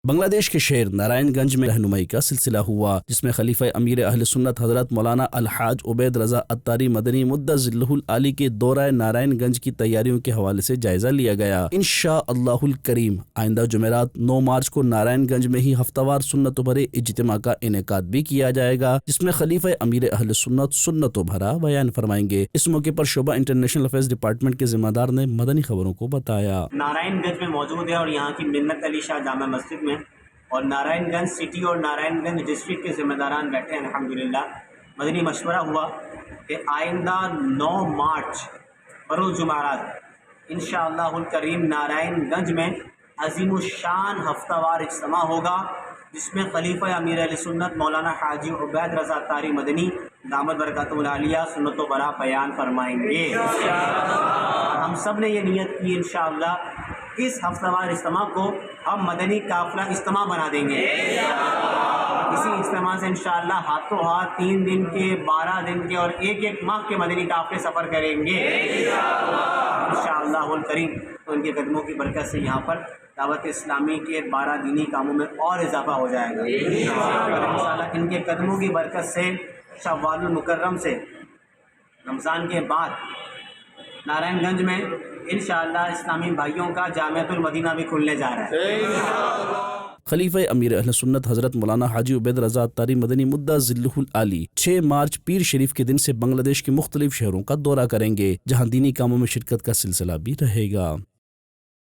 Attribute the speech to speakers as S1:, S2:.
S1: بنگلہ دیش کے شہر نارائن گنج میں رہنمائی کا سلسلہ ہوا، جس میں خلیفہ امیر اہل سنت حضرت مولانا الحاج عبید رضا عطاری مدنی مدۃ ظلہ العالی کے دورہ نارائن گنج کی تیاریوں کے حوالے سے جائزہ لیا گیا۔ انشاءاللہ الکریم آئندہ جمعرات 9 مارچ کو نارائن گنج میں ہی ہفتہ وار سنت و بھرے اجتماع کا انعقاد بھی کیا جائے گا، جس میں خلیفہ امیر اہل سنت و بھرا بیان فرمائیں گے۔ اس موقع پر شعبہ انٹرنیشنل افیئرز ڈپارٹمنٹ کے ذمہ دار نے مدنی خبروں کو بتایا۔
S2: نارائن گنج میں موجود ہے اور یہاں کی منت علی شاہ جامع مسجد میں، اور نارائن گنج سٹی اور نارائن گنج ڈسٹرکٹ کے ذمہ داران بیٹھے ہیں۔ الحمدللہ مدنی مشورہ ہوا کہ آئندہ 9 مارچ بروز جمعرات انشاءاللہ الکریم نارائن گنج میں عظیم الشان ہفتہ وار اجتماع ہوگا، جس میں خلیفہ امیر اہل سنت مولانا حاجی عبید رضا عطاری مدنی دامت برکاتہ العالیہ سنت و برا بیان فرمائیں گے۔ ہم سب نے یہ نیت کی انشاءاللہ اس ہفتہ وار اجتماع کو ہم مدنی قافلہ اجتماع بنا دیں گے۔ اسی اجتماع سے انشاءاللہ ہاتھوں ہاتھ 3 دن کے، 12 دن کے اور 1 ماہ کے مدنی قافلے سفر کریں گے انشاءاللہ الکریم۔ تو ان کے قدموں کی برکت سے یہاں پر دعوت اسلامی کے 12 دینی کاموں میں اور اضافہ ہو جائے گا انشاءاللہ۔ ان کے قدموں کی برکت سے شوال المکرم سے رمضان کے بعد نارائن گنج میں انشاءاللہ اسلامی بھائیوں کا جامعۃ المدینہ بھی کھلنے جا رہا ہے۔
S1: خلیفہ امیر اہل سنت حضرت مولانا حاجی عبید رضا عطاری مدنی مدۃ ظلہ العالی 6 مارچ پیر شریف کے دن سے بنگلہ دیش کے مختلف شہروں کا دورہ کریں گے، جہاں دینی کاموں میں شرکت کا سلسلہ بھی رہے گا۔